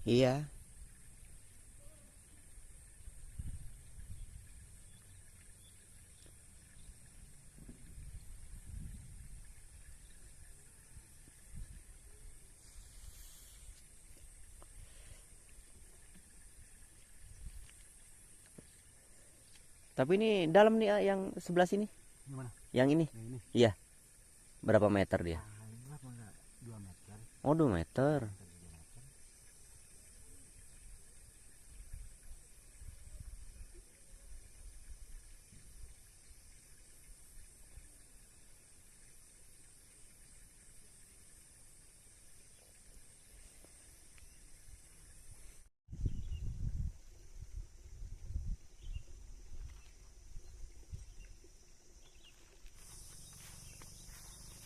Iya. Tapi ini dalam nih yang sebelah sini. Gimana? Yang ini. Yang ini. Iya. Berapa meter dia? Berapa enggak? 2 meter. Oh, 2 meter.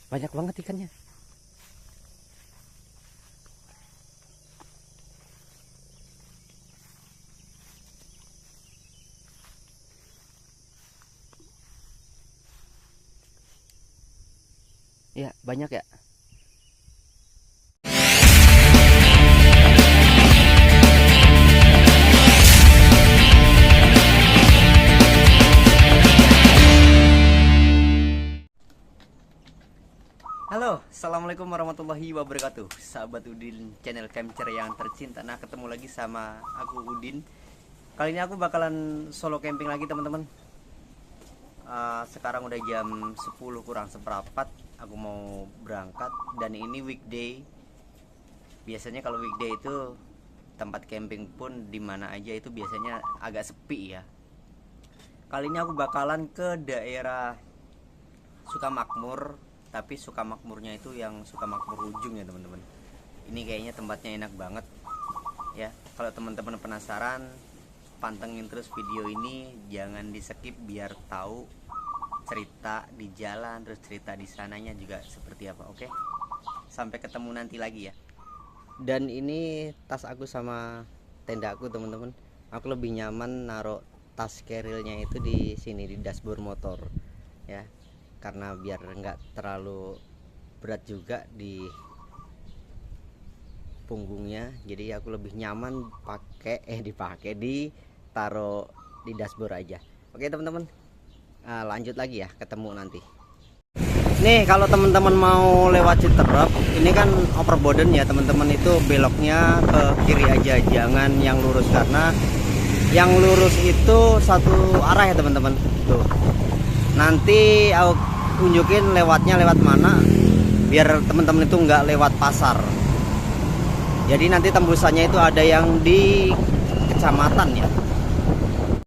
Banyak banget ikannya. Ya, banyak ya. Halo, assalamualaikum warahmatullahi wabarakatuh. Sahabat Udin, channel Camcer yang tercinta. Nah, ketemu lagi sama aku Udin. Kali ini aku bakalan solo camping lagi teman-teman. Sekarang udah jam 10 kurang seperempat. Aku mau berangkat dan ini weekday. Biasanya kalau weekday itu tempat camping pun dimana aja itu biasanya agak sepi ya. Kali ini aku bakalan ke daerah Sukamakmur, tapi Sukamakmurnya itu yang Sukamakmur ujung ya teman-teman. Ini kayaknya tempatnya enak banget ya. Kalau teman-teman penasaran, pantengin terus video ini, jangan di skip biar tahu cerita di jalan, terus cerita di sananya juga seperti apa. Oke, sampai ketemu nanti lagi ya. Dan ini tas aku sama tenda aku teman-teman. Aku lebih nyaman naruh tas carrier-nya itu di sini di dashboard motor ya, karena biar nggak terlalu berat juga di punggungnya. Jadi aku lebih nyaman dipakai ditaruh di dashboard aja. Oke teman-teman, lanjut lagi ya, ketemu nanti. Nih kalau teman-teman mau lewat Citerep, ini kan overboden ya teman-teman, itu beloknya ke kiri aja, jangan yang lurus, karena yang lurus itu satu arah ya teman-teman. Tuh, nanti aku tunjukin lewatnya lewat mana, biar teman-teman itu nggak lewat pasar. Jadi nanti tembusannya itu ada yang di kecamatan ya.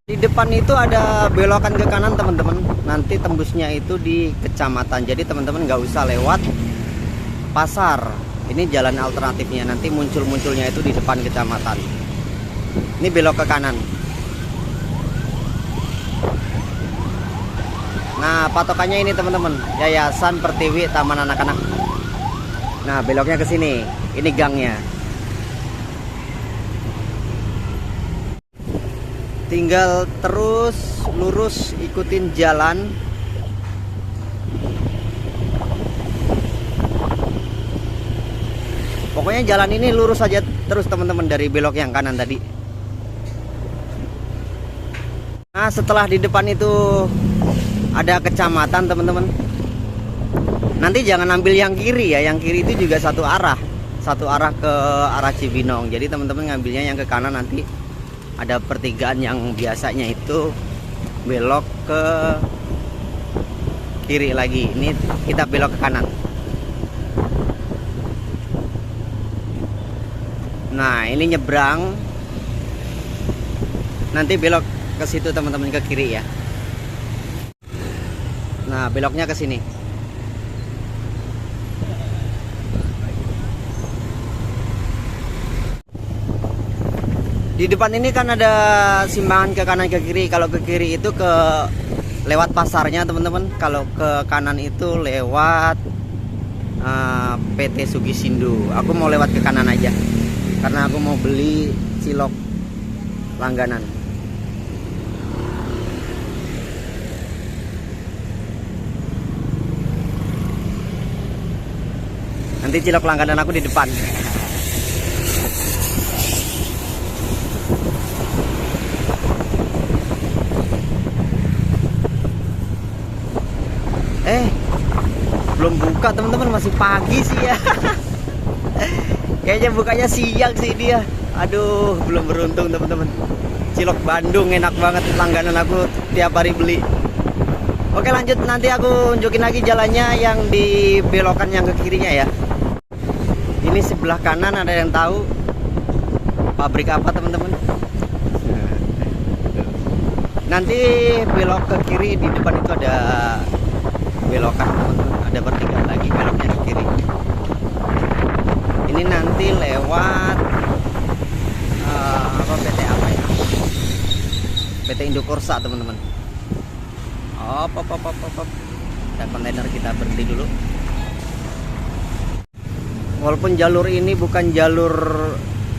Di depan itu ada belokan ke kanan teman-teman, nanti tembusnya itu di kecamatan. Jadi teman-teman nggak usah lewat pasar. Ini jalan alternatifnya, nanti munculnya itu di depan kecamatan. Ini belok ke kanan. Nah, patokannya ini teman-teman, Yayasan Pertiwi Taman Anak-anak. Nah, beloknya ke sini. Ini gangnya. Tinggal terus lurus ikutin jalan. Pokoknya jalan ini lurus aja terus teman-teman dari belok yang kanan tadi. Nah, setelah di depan itu ada kecamatan teman-teman. Nanti jangan ambil yang kiri ya, yang kiri itu juga satu arah ke arah Cibinong. Jadi teman-teman ngambilnya yang ke kanan, nanti ada pertigaan yang biasanya itu belok ke kiri lagi. Ini kita belok ke kanan. Nah, ini nyebrang. Nanti belok ke situ teman-teman, ke kiri ya. Nah, beloknya ke sini. Di depan ini kan ada simpangan ke kanan ke kiri. Kalau ke kiri itu ke lewat pasarnya teman-teman. Kalau ke kanan itu lewat PT Sugisindo. Aku mau lewat ke kanan aja karena aku mau beli cilok langganan. Nanti cilok langganan aku di depan. Belum buka teman-teman, masih pagi sih ya. Kayaknya bukanya siang sih dia. Aduh, belum beruntung teman-teman. Cilok Bandung enak banget, langganan aku tiap hari beli. Oke lanjut, nanti aku unjukin lagi jalannya yang di belokan yang ke kirinya ya. Ini sebelah kanan ada yang tahu pabrik apa teman-teman? Nanti belok ke kiri, di depan itu ada belokan teman-teman. Ada bertiga lagi beloknya ke kiri. Ini nanti lewat PT apa ya? PT Indokorsa teman-teman. Op. Dan kontainer kita berhenti dulu. Walaupun jalur ini bukan jalur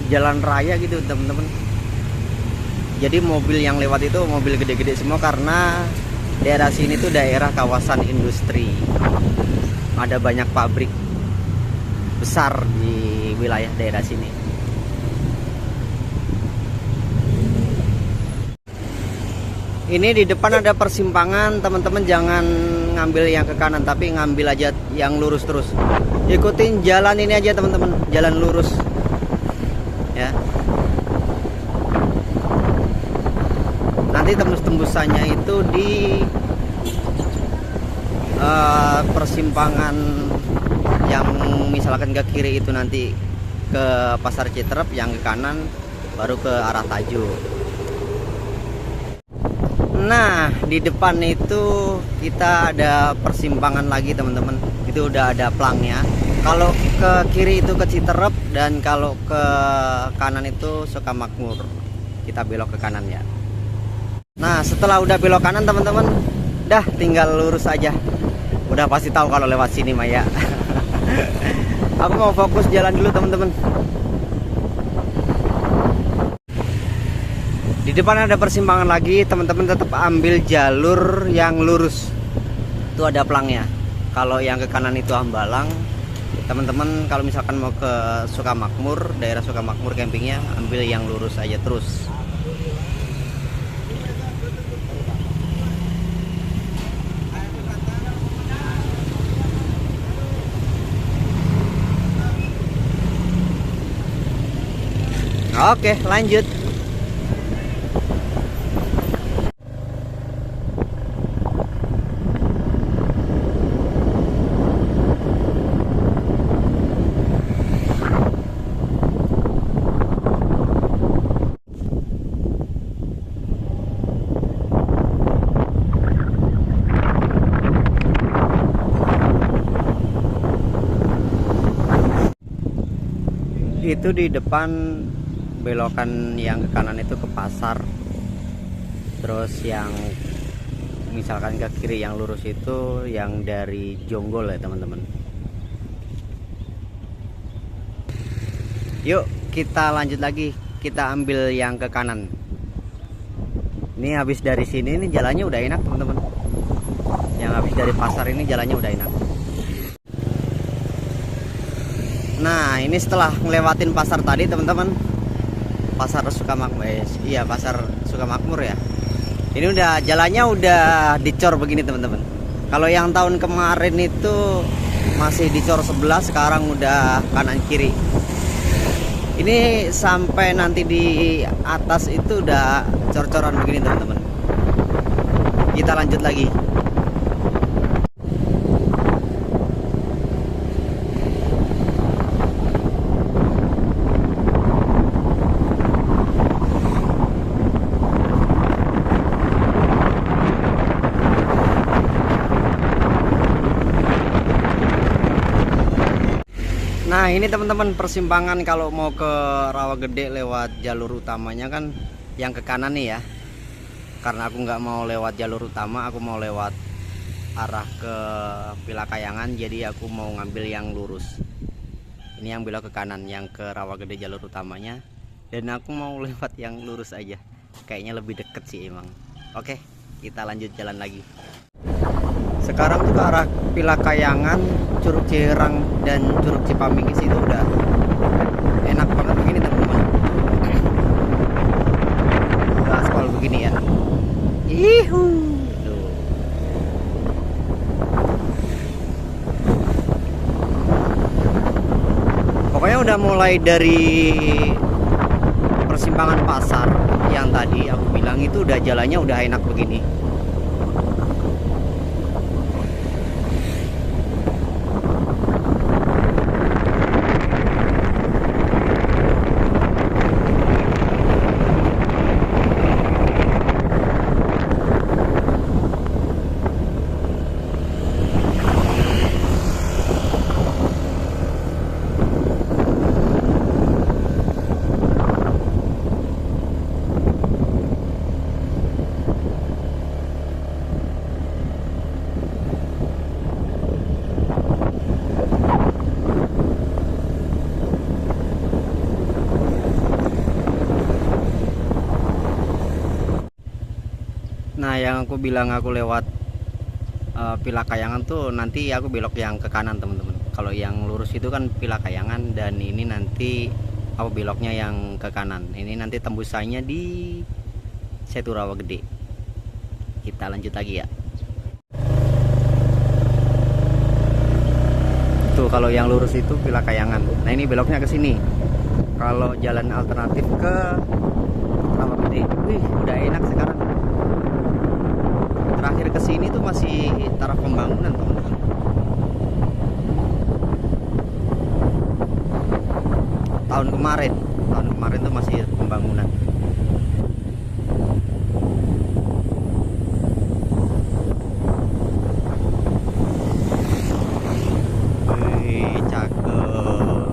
jalan raya gitu teman-teman. Jadi mobil yang lewat itu mobil gede-gede semua karena daerah sini tuh daerah kawasan industri. Ada banyak pabrik besar di wilayah daerah sini. Ini di depan ada persimpangan, teman-teman jangan ngambil yang ke kanan tapi ngambil aja yang lurus terus. Ikutin jalan ini aja teman-teman, jalan lurus. Ya. Nanti tembus-tembusannya itu di persimpangan yang misalkan ke kiri itu nanti ke Pasar Citerep, yang ke kanan baru ke arah Tajuk. Nah, di depan itu kita ada persimpangan lagi teman-teman. Itu udah ada plangnya. Kalau ke kiri itu ke Citerep dan kalau ke kanan itu Sukamakmur. Kita belok ke kanan ya. Nah, setelah udah belok kanan teman-teman, dah tinggal lurus aja. Udah pasti tahu kalau lewat sini Maya. Aku mau fokus jalan dulu teman-teman. Di depan ada persimpangan lagi, teman-teman tetap ambil jalur yang lurus. Itu ada pelangnya. Kalau yang ke kanan itu Hambalang. Teman-teman kalau misalkan mau ke Sukamakmur, daerah Sukamakmur campingnya, ambil yang lurus aja terus. Oke, lanjut. Itu di depan belokan yang ke kanan itu ke pasar. Terus yang misalkan ke kiri yang lurus itu yang dari Jonggol ya teman-teman. Yuk kita lanjut lagi, kita ambil yang ke kanan. Ini habis dari sini ini jalannya udah enak teman-teman. Yang habis dari pasar ini jalannya udah enak. Nah ini setelah ngelewatin pasar tadi teman-teman, pasar Sukamakmur, iya pasar Sukamakmur ya. Ini udah jalannya udah dicor begini teman-teman. Kalau yang tahun kemarin itu masih dicor sebelah, sekarang udah kanan kiri. Ini sampai nanti di atas itu udah cor-coran begini teman-teman. Kita lanjut lagi. Nah ini teman-teman persimpangan kalau mau ke Rawagede lewat jalur utamanya kan yang ke kanan nih ya. Karena aku nggak mau lewat jalur utama, aku mau lewat arah ke Pilakayangan, jadi aku mau ngambil yang lurus. Ini yang belok ke kanan, yang ke Rawagede jalur utamanya. Dan aku mau lewat yang lurus aja, kayaknya lebih deket sih emang. Oke, kita lanjut jalan lagi. Sekarang tuh ke arah Pilakayangan, Curug Cirang dan Curug Cipamingis itu udah enak banget begini teman-teman. Udah aspal begini ya. Ihu. udah mulai dari persimpangan pasar yang tadi aku bilang, itu udah jalannya udah enak begini. Nah, yang aku bilang aku lewat Pilakayangan tuh nanti aku belok yang ke kanan teman-teman. Kalau yang lurus itu kan Pilakayangan, dan ini nanti aku beloknya yang ke kanan. Ini nanti tembusannya di Setu Rawagede. Kita lanjut lagi ya. Tuh kalau yang lurus itu Pilakayangan. Nah, ini beloknya ke sini. Kalau jalan alternatif ke Rawagede. Wih, udah enak sekarang. Terakhir ke sini tuh masih taraf pembangunan teman-teman. Tahun kemarin tuh masih pembangunan. Wih, cakep.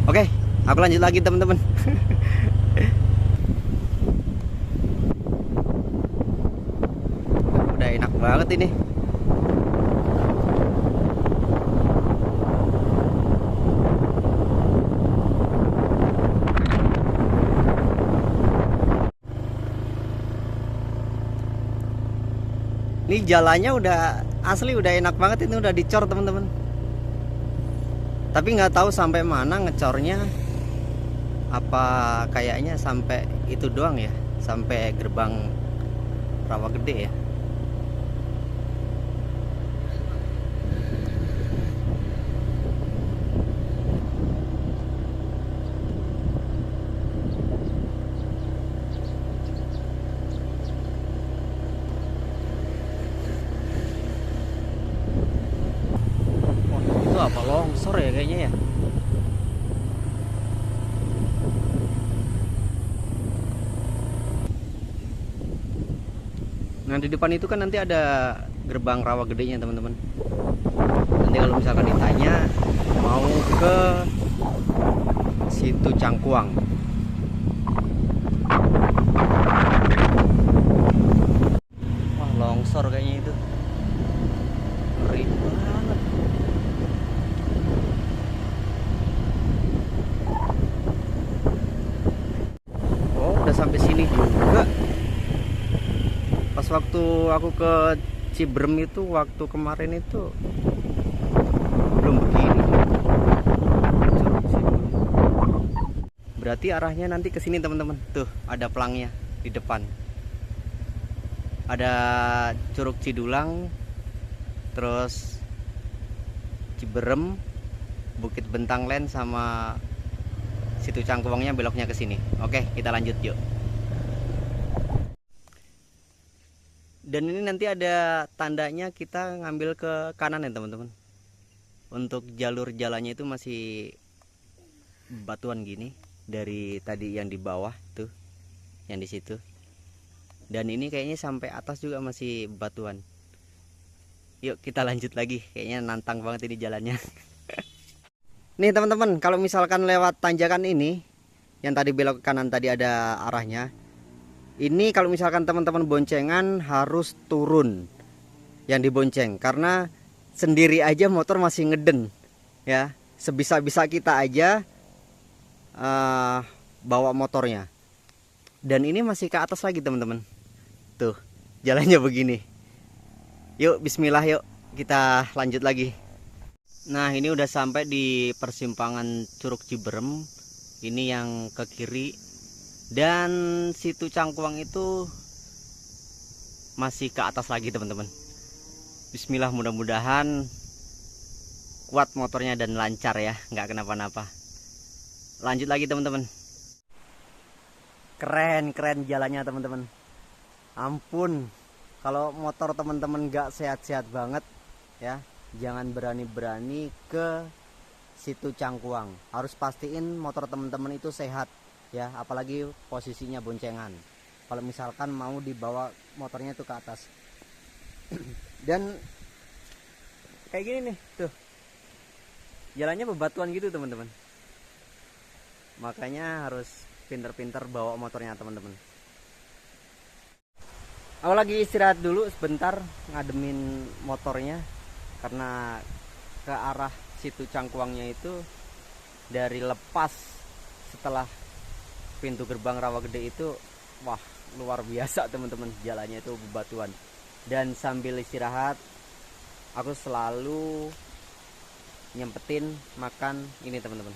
Oke, aku lanjut lagi teman-teman. Udah enak banget ini. Ini jalannya udah asli udah enak banget, ini udah dicor teman-teman. Tapi nggak tahu sampai mana ngecornya. Apa kayaknya sampai itu doang ya, sampai gerbang Rawagede ya. Itu apa, longsor ya kayaknya ya. Nah, di depan itu kan nanti ada gerbang Rawagedenya teman-teman. Nanti kalau misalkan ditanya mau ke Situ Cangkuang. Wah, longsor kayaknya itu. Ngeri banget. Oh, udah sampai sini juga. Pas waktu aku ke Ciberem itu, waktu kemarin itu belum begini. Berarti arahnya nanti ke sini teman-teman. Tuh, ada pelangnya di depan. Ada Curug Cidulang, terus Ciberem, Bukit Bentanglen, sama Situ Cangkuangnya beloknya ke sini. Oke, kita lanjut yuk. Dan ini nanti ada tandanya kita ngambil ke kanan ya teman-teman. Untuk jalur jalannya itu masih batuan gini dari tadi yang di bawah tuh, yang di situ. Dan ini kayaknya sampai atas juga masih batuan. Yuk kita lanjut lagi, kayaknya nantang banget ini jalannya. Nih teman-teman, kalau misalkan lewat tanjakan ini, yang tadi belok ke kanan tadi ada arahnya. Ini kalau misalkan teman-teman boncengan harus turun yang dibonceng, karena sendiri aja motor masih ngeden ya. Sebisa-bisa kita aja bawa motornya. Dan ini masih ke atas lagi teman-teman. Tuh jalannya begini. Yuk bismillah, yuk kita lanjut lagi. Nah, ini udah sampai di persimpangan Curug Ciberem. Ini yang ke kiri. Dan Situ Cangkuang itu masih ke atas lagi teman-teman. Bismillah, mudah-mudahan kuat motornya dan lancar ya, nggak kenapa-napa. Lanjut lagi teman-teman. Keren jalannya teman-teman. Ampun, kalau motor teman-teman nggak sehat-sehat banget ya, jangan berani-berani ke situ Cangkuang. Harus pastiin motor teman-teman itu sehat ya, apalagi posisinya boncengan. Kalau misalkan mau dibawa motornya itu ke atas. Dan kayak gini nih tuh, jalannya bebatuan gitu teman-teman. Makanya harus pinter-pinter bawa motornya teman-teman. Aku lagi istirahat dulu sebentar, ngademin motornya karena ke arah situ Cangkuangnya itu dari lepas setelah pintu gerbang Rawagede itu, wah luar biasa teman-teman, jalannya itu bebatuan. Dan sambil istirahat aku selalu nyempetin makan ini teman-teman,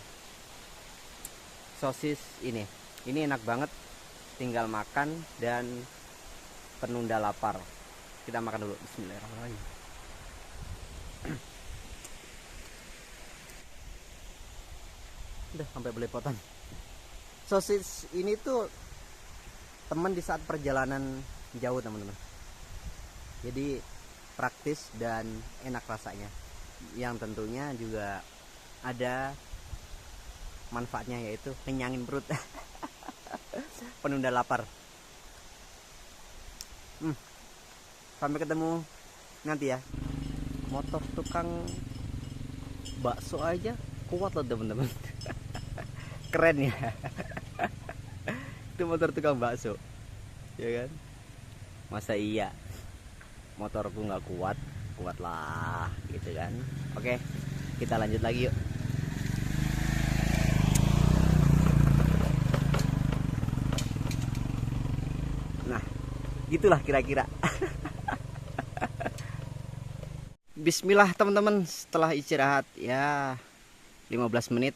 sosis ini enak banget, tinggal makan dan penunda lapar. Kita makan dulu, bismillahirrahmanirrahim. Udah sampai belepotan. Sosis ini tuh teman di saat perjalanan jauh teman-teman, jadi praktis dan enak rasanya, yang tentunya juga ada manfaatnya, yaitu kenyangin perut. Penunda lapar. Sampai ketemu nanti ya. Motor tukang bakso aja kuat loh teman-teman. Keren ya. Itu motor tukang bakso ya kan. Masa iya motorku nggak kuat? Kuat lah gitu kan. Oke, kita lanjut lagi yuk. Nah, gitulah kira-kira. Bismillah teman-teman, setelah istirahat ya 15 menit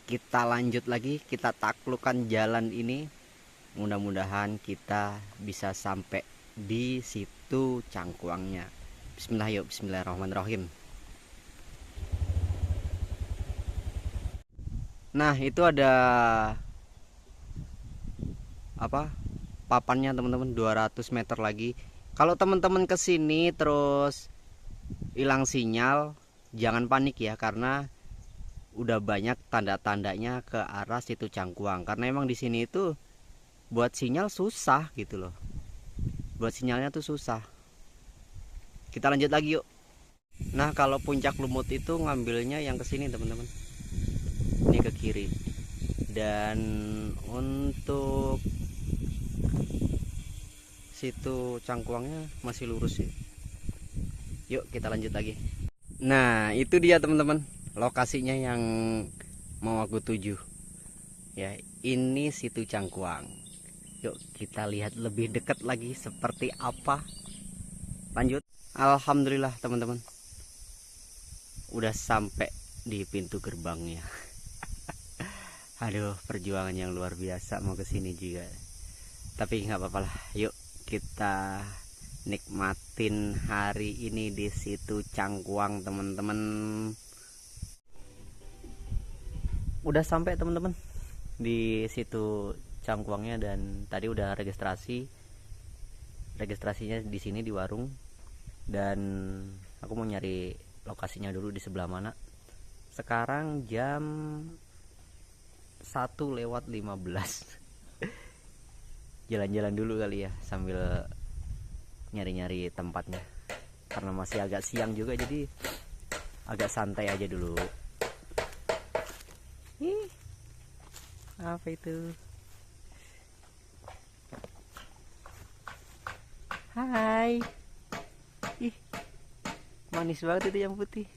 kita lanjut lagi, kita taklukkan jalan ini. Mudah-mudahan kita bisa sampai di situ Cangkuangnya. Bismillah yuk, bismillahirrahmanirrahim. Nah, itu ada apa? Papannya teman-teman, 200 meter lagi. Kalau teman-teman kesini terus hilang sinyal, jangan panik ya, karena udah banyak tanda-tandanya ke arah situ Cangkuang. Karena emang di sini itu buat sinyal susah gitu loh. Buat sinyalnya tuh susah. Kita lanjut lagi yuk. Nah, kalau puncak Lumut itu ngambilnya yang ke sini teman-teman. Ini ke kiri. Dan untuk situ Cangkuangnya masih lurus ya. Yuk kita lanjut lagi. Nah, itu dia teman-teman, lokasinya yang mau aku tuju. Ya, ini situ Cangkuang. Yuk kita lihat lebih dekat lagi seperti apa. Lanjut. Alhamdulillah teman-teman, udah sampai di pintu gerbangnya. Aduh, perjuangan yang luar biasa mau kesini juga. Tapi nggak apa-apa lah. Yuk kita nikmatin hari ini di situ Cangkuang teman-teman. Udah sampai teman-teman di situ Cangkuangnya, dan tadi udah registrasinya di sini di warung. Dan aku mau nyari lokasinya dulu di sebelah mana. Sekarang jam 1:15. Jalan-jalan dulu kali ya sambil nyari-nyari tempatnya, karena masih agak siang juga, jadi agak santai aja dulu. Ih, apa itu? Hai. Ih, manis banget itu yang putih.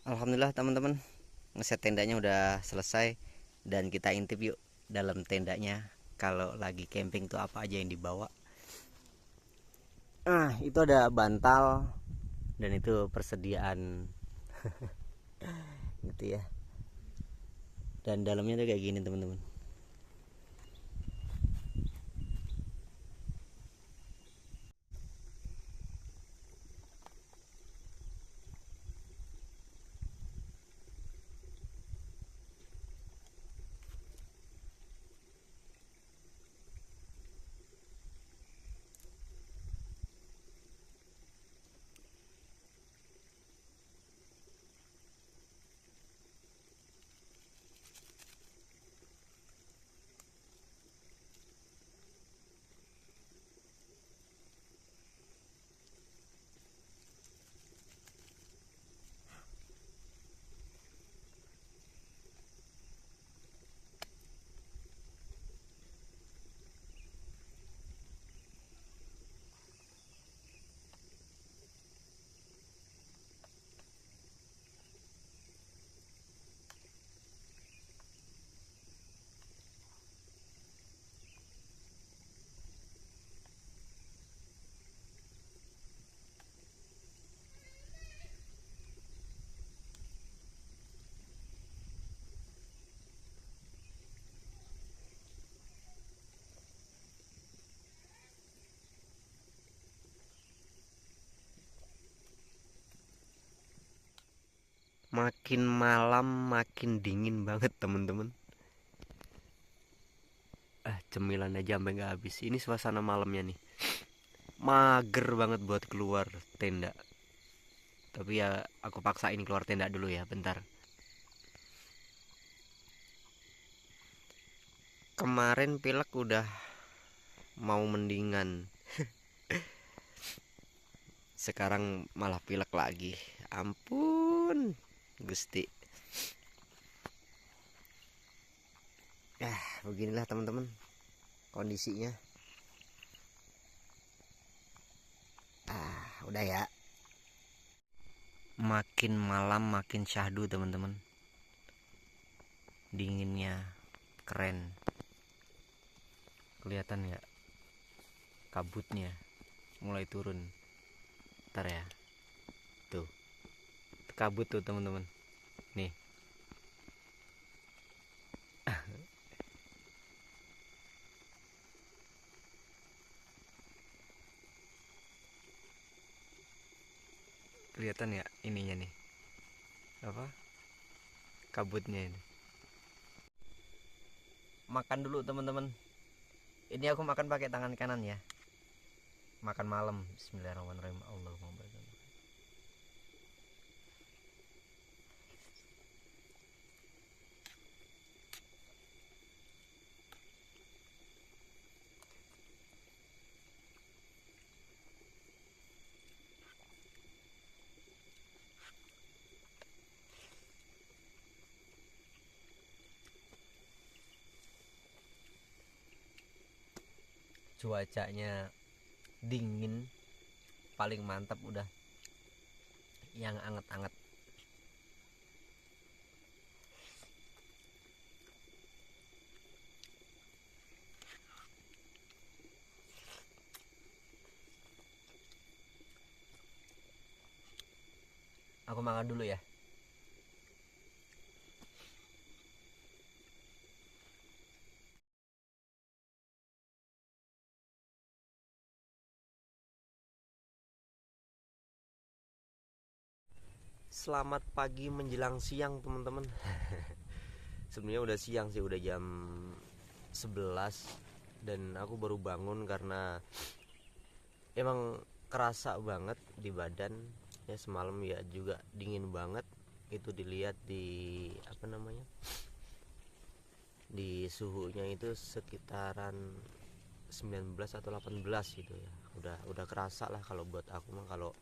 Alhamdulillah teman-teman, ngeset tendanya udah selesai dan kita intip yuk dalam tendanya. Kalau lagi camping tuh apa aja yang dibawa. Itu ada bantal dan itu persediaan gitu ya. Dan dalamnya tuh kayak gini teman-teman. Makin malam makin dingin banget temen-temen. Cemilan aja sampai nggak habis. Ini suasana malamnya nih. Mager banget buat keluar tenda. Tapi ya aku paksain keluar tenda dulu ya, bentar. Kemarin pilek udah mau mendingan. Sekarang malah pilek lagi. Ampun, Gusti. Beginilah teman-teman kondisinya. Udah ya. Makin malam makin syahdu teman-teman. Dinginnya keren. Kelihatan ya kabutnya mulai turun. Ntar ya. Tuh. Kabut tuh teman-teman. Nih. Kelihatan ya ininya nih. Apa? Kabutnya ini. Makan dulu teman-teman. Ini aku makan pakai tangan kanan ya. Makan malam. Bismillahirrahmanirrahim. Allahumma barik. Cuacanya dingin, paling mantap udah yang anget-anget. Aku makan dulu ya. Selamat pagi menjelang siang teman-teman. Sebenarnya udah siang sih, udah jam 11 dan aku baru bangun karena emang kerasa banget di badan ya. Semalam ya juga dingin banget. Itu dilihat di apa namanya, di suhunya itu sekitaran 19 atau 18 gitu ya. Udah kerasa lah kalau buat aku mah, kalau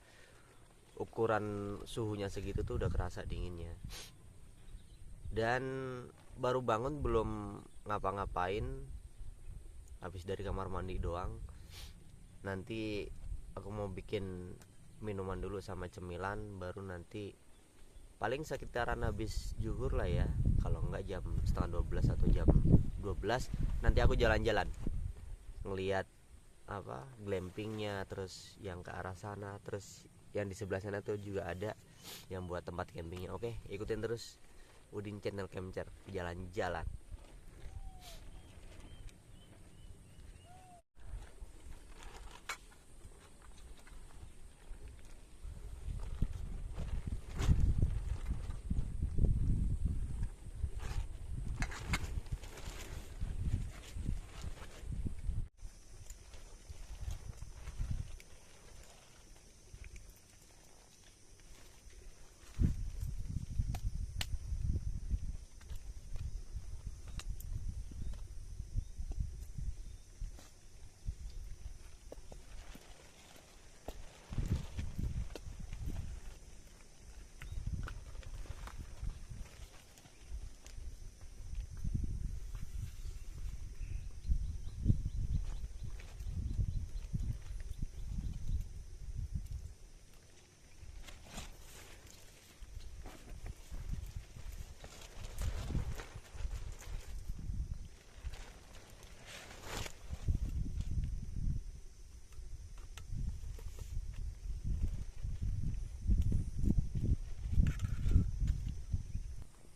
ukuran suhunya segitu tuh udah kerasa dinginnya. Dan baru bangun belum ngapa-ngapain, habis dari kamar mandi doang. Nanti aku mau bikin minuman dulu sama cemilan, baru nanti paling sekitaran habis zuhur lah ya, kalau enggak jam setengah 12 atau jam 12 nanti aku jalan-jalan ngelihat apa glampingnya, terus yang ke arah sana, terus yang di sebelah sana tuh juga ada yang buat tempat campingnya. Oke, ikutin terus Udin Channel Camcer jalan-jalan.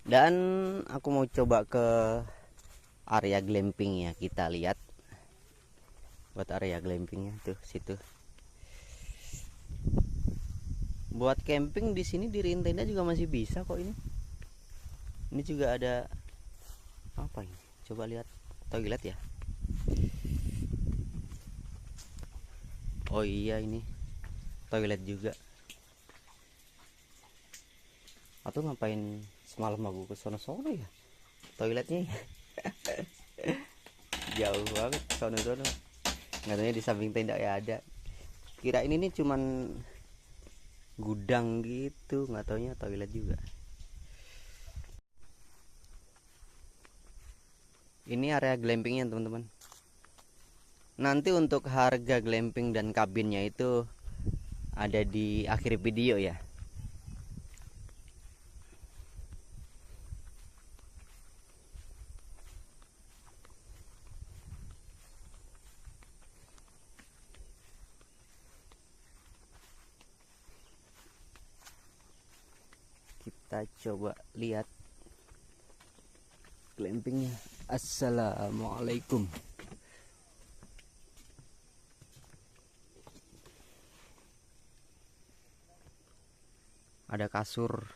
Dan aku mau coba ke area glamping ya, kita lihat buat area glampingnya tuh situ. Buat camping di sini diriin tenda juga masih bisa kok ini. Ini juga ada apa ini? Coba lihat toilet ya. Oh iya, ini toilet juga. Atau ngapain semalam aku ke sono-sono ya toiletnya ya? Jauh banget sono-sono, katanya di samping tenda ya ada. Kira ini nih cuman gudang gitu, nggak taunya toilet juga. Ini area glampingnya teman-teman. Nanti untuk harga glamping dan kabinnya itu ada di akhir video ya. Kita coba lihat glampingnya. Assalamualaikum. Ada kasur,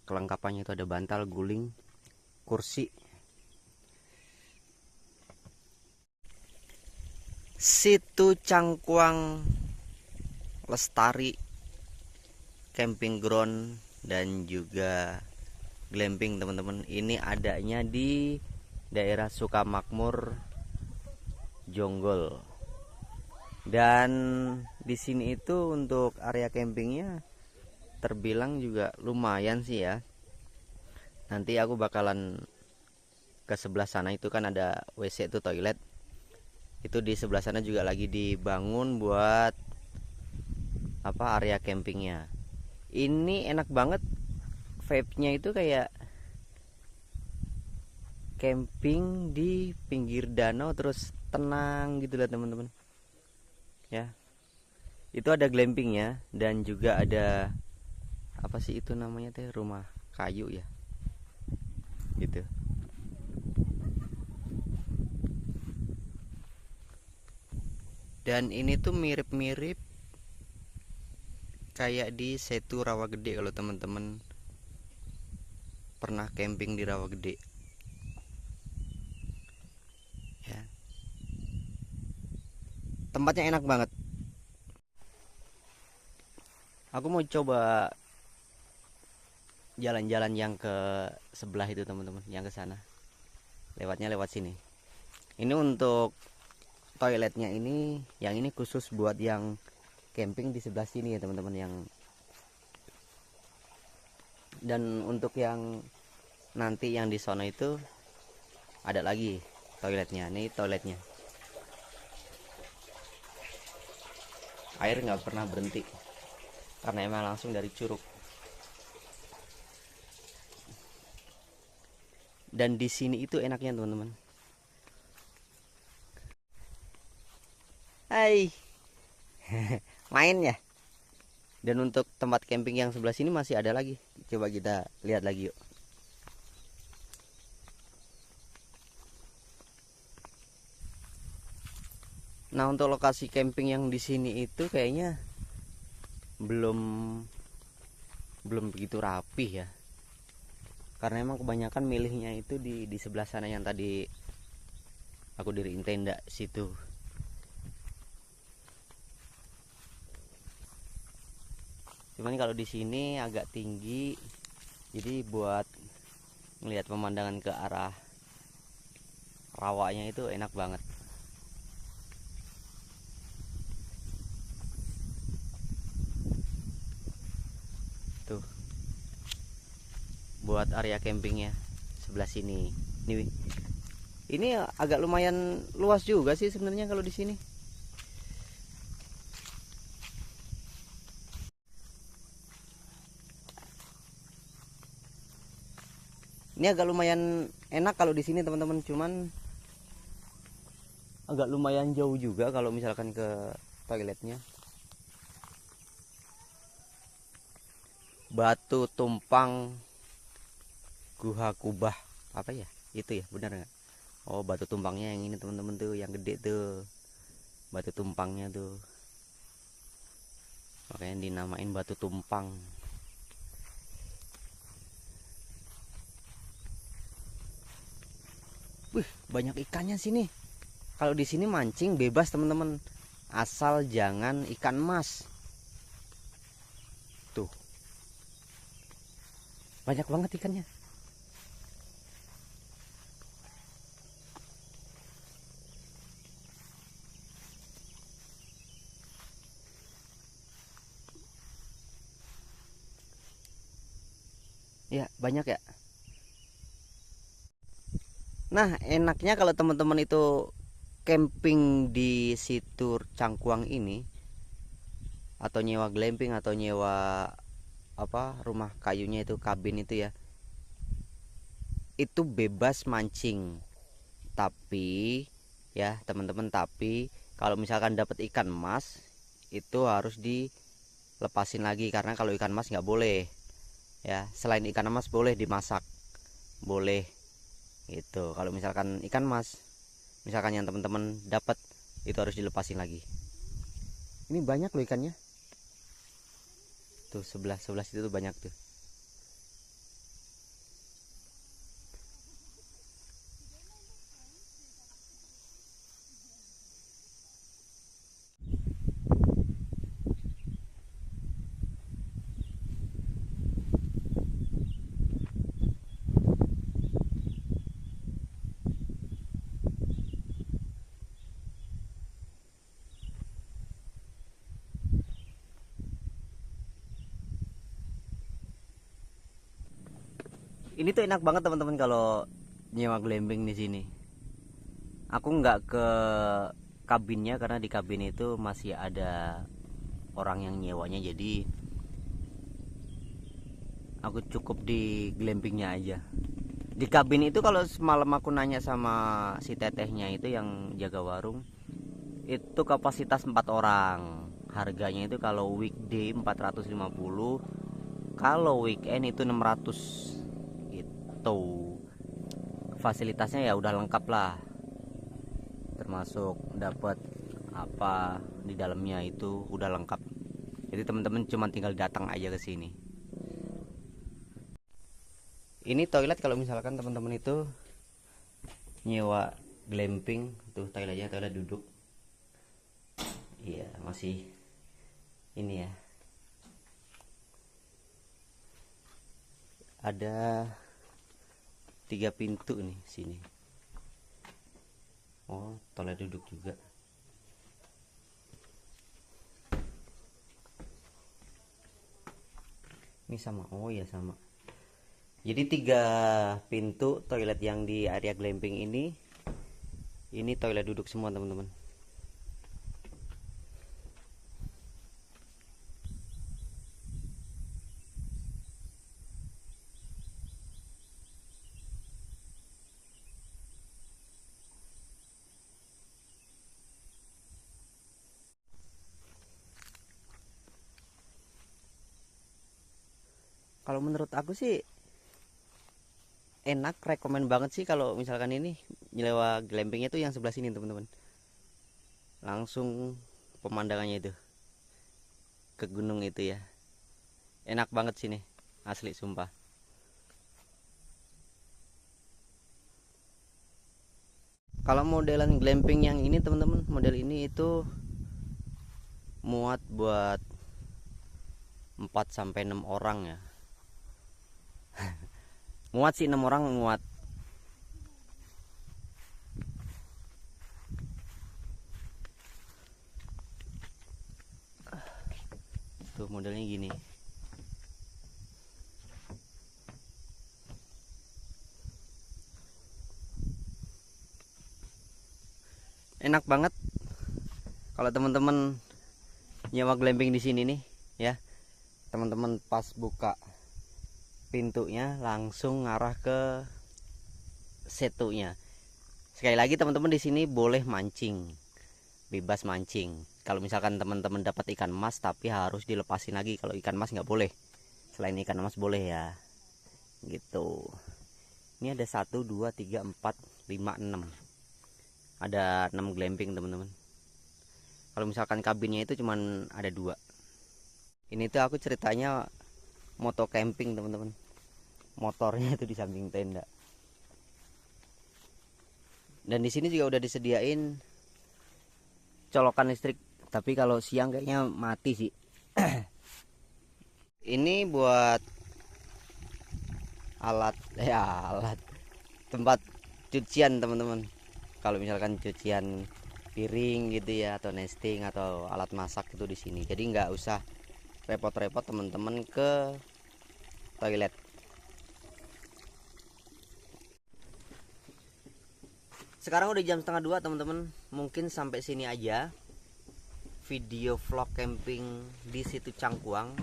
kelengkapannya itu ada bantal, guling, kursi. Situ Cangkuang Lestari camping ground dan juga glamping teman-teman. Ini adanya di daerah Sukamakmur, Jonggol. Dan di sini itu untuk area campingnya terbilang juga lumayan sih ya. Nanti aku bakalan ke sebelah sana, itu kan ada WC itu toilet. Itu di sebelah sana juga lagi dibangun buat apa area campingnya. Ini enak banget, vibe-nya itu kayak camping di pinggir danau terus tenang gitu lah teman-teman. Ya. Itu ada glampingnya dan juga ada apa sih itu namanya teh, rumah kayu ya. Gitu. Dan ini tuh mirip-mirip kayak di Setu Rawagede kalau teman-teman pernah camping di Rawagede. Ya. Tempatnya enak banget. Aku mau coba jalan-jalan yang ke sebelah itu teman-teman, yang ke sana. Lewatnya lewat sini. Ini untuk toiletnya ini, yang ini khusus buat yang camping di sebelah sini ya teman-teman, yang dan untuk yang nanti yang di sana itu ada lagi toiletnya. Ini toiletnya. Air nggak pernah berhenti karena emang langsung dari curug. Dan di sini itu enaknya teman-teman. Hai. Main ya. Dan untuk tempat camping yang sebelah sini masih ada lagi. Coba kita lihat lagi yuk. Nah, untuk lokasi camping yang di sini itu kayaknya belum begitu rapih ya. Karena emang kebanyakan milihnya itu di sebelah sana yang tadi aku diriin tenda situ. Cuman kalau di sini agak tinggi, jadi buat melihat pemandangan ke arah rawanya itu enak banget. Tuh, buat area campingnya sebelah sini. Ini agak lumayan luas juga sih sebenarnya kalau di sini. Ini agak lumayan enak kalau di sini teman-teman, cuman agak lumayan jauh juga kalau misalkan ke toiletnya. Batu Tumpang Guha Kubah apa ya? Itu ya, benar nggak? Oh, batu tumpangnya yang ini teman-teman tuh, yang gede tuh. Batu tumpangnya tuh. Makanya dinamain Batu Tumpang. Wih, banyak ikannya sini. Kalau di sini mancing bebas teman-teman, asal jangan ikan mas. Tuh, banyak banget ikannya. Ya, banyak ya. Nah, enaknya kalau teman-teman itu camping di situ Cangkuang ini, atau nyewa glamping atau nyewa apa rumah kayunya itu, kabin itu ya, itu bebas mancing. Tapi ya teman-teman, tapi kalau misalkan dapat ikan mas itu harus dilepasin lagi, karena kalau ikan mas nggak boleh ya. Selain ikan mas boleh dimasak, boleh itu. Kalau misalkan ikan mas, misalkan yang teman-teman dapat, itu harus dilepasin lagi. Ini banyak loh ikannya tuh, sebelah situ tuh banyak tuh. Ini tuh enak banget teman-teman kalau nyewa glamping di sini. Aku nggak ke kabinnya karena di kabin itu masih ada orang yang nyewanya, jadi aku cukup di glampingnya aja. Di kabin itu kalau semalam aku nanya sama si tetehnya itu yang jaga warung, itu kapasitas 4 orang. Harganya itu kalau weekday 450, kalau weekend itu 600. Itu fasilitasnya ya udah lengkap lah, termasuk dapat apa di dalamnya itu udah lengkap. Jadi teman-teman cuma tinggal datang aja ke sini. Ini toilet kalau misalkan teman-teman itu nyewa glamping, tuh toiletnya toilet duduk. Iya, masih ini ya. Ada 3 pintu nih sini. Oh, toilet duduk juga. Ini sama. Oh ya, sama. Jadi 3 pintu toilet yang di area glamping ini toilet duduk semua teman-teman. Kalau menurut aku sih enak, rekomen banget sih kalau misalkan ini nyewa glampingnya tuh yang sebelah sini teman-teman. Langsung pemandangannya itu ke gunung itu ya. Enak banget sini, asli sumpah. Kalau modelan glamping yang ini teman-teman, model ini itu muat buat 4 sampai 6 orang ya. Muat sih 6 orang muat. Tuh modelnya gini. Enak banget kalau teman-teman nyewa glamping di sini nih ya. Teman-teman pas buka pintunya langsung ngarah ke setunya. Sekali lagi teman-teman di sini boleh mancing, bebas mancing. Kalau misalkan teman-teman dapat ikan mas tapi harus dilepasin lagi. Kalau ikan mas nggak boleh. Selain ikan mas boleh ya. Gitu. Ini ada 1, 2, 3, 4, 5, 6. Ada 6 glamping teman-teman. Kalau misalkan kabinnya itu cuman ada 2. Ini tuh aku ceritanya moto camping teman-teman. Motornya itu di samping tenda. Dan di sini juga udah disediain colokan listrik, tapi kalau siang kayaknya mati sih. Ini buat alat tempat cucian teman-teman. Kalau misalkan cucian piring gitu ya, atau nesting atau alat masak itu di sini. Jadi nggak usah repot-repot teman-teman ke toilet. Sekarang udah jam 1:30 teman-teman. Mungkin sampai sini aja video vlog camping di situ Cangkuang.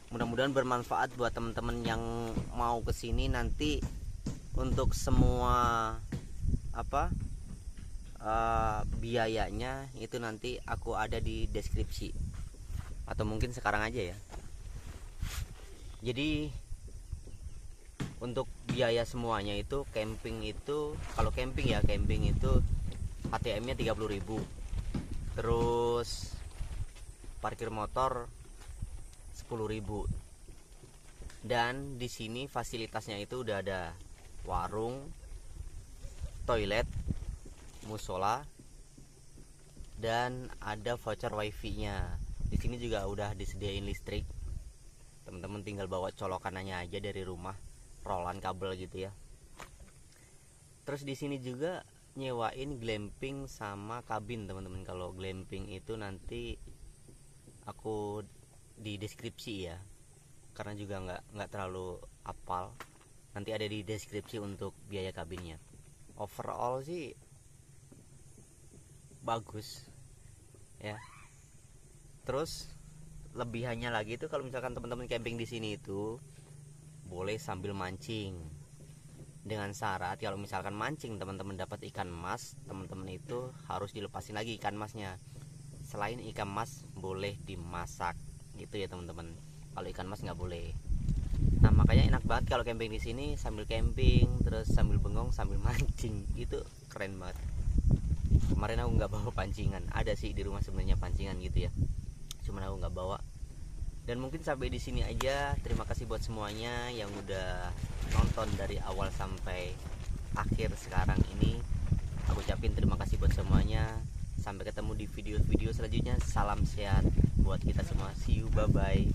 Mudah-mudahan bermanfaat buat teman-teman yang mau kesini. Nanti untuk semua biayanya itu nanti aku ada di deskripsi, atau mungkin sekarang aja ya. Jadi untuk biaya semuanya itu camping itu, kalau camping itu HTM-nya 30.000. Terus parkir motor 10.000. Dan di sini fasilitasnya itu udah ada warung, toilet, musola, dan ada voucher wifi-nya. Di sini juga udah disediain listrik. Teman-teman tinggal bawa colokanannya aja dari rumah, rolan kabel gitu ya. Terus di sini juga nyewain glamping sama kabin teman-teman. Kalau glamping itu nanti aku di deskripsi ya, karena juga nggak terlalu apal. Nanti ada di deskripsi untuk biaya kabinnya. Overall sih bagus ya. Terus lebihannya lagi itu kalau misalkan teman-teman camping di sini itu boleh sambil mancing, dengan syarat kalau misalkan mancing teman-teman dapat ikan mas, teman-teman itu harus dilepasin lagi ikan masnya. Selain ikan mas boleh dimasak gitu ya teman-teman. Kalau ikan mas nggak boleh. Nah makanya enak banget kalau camping di sini, sambil camping terus sambil bengong sambil mancing, itu keren banget. Kemarin aku nggak bawa pancingan, ada sih di rumah sebenarnya pancingan gitu ya, cuman aku nggak bawa. Dan mungkin sampai di sini aja. Terima kasih buat semuanya yang udah nonton dari awal sampai akhir sekarang ini. Aku ucapin terima kasih buat semuanya. Sampai ketemu di video-video selanjutnya. Salam sehat buat kita semua. See you, bye bye.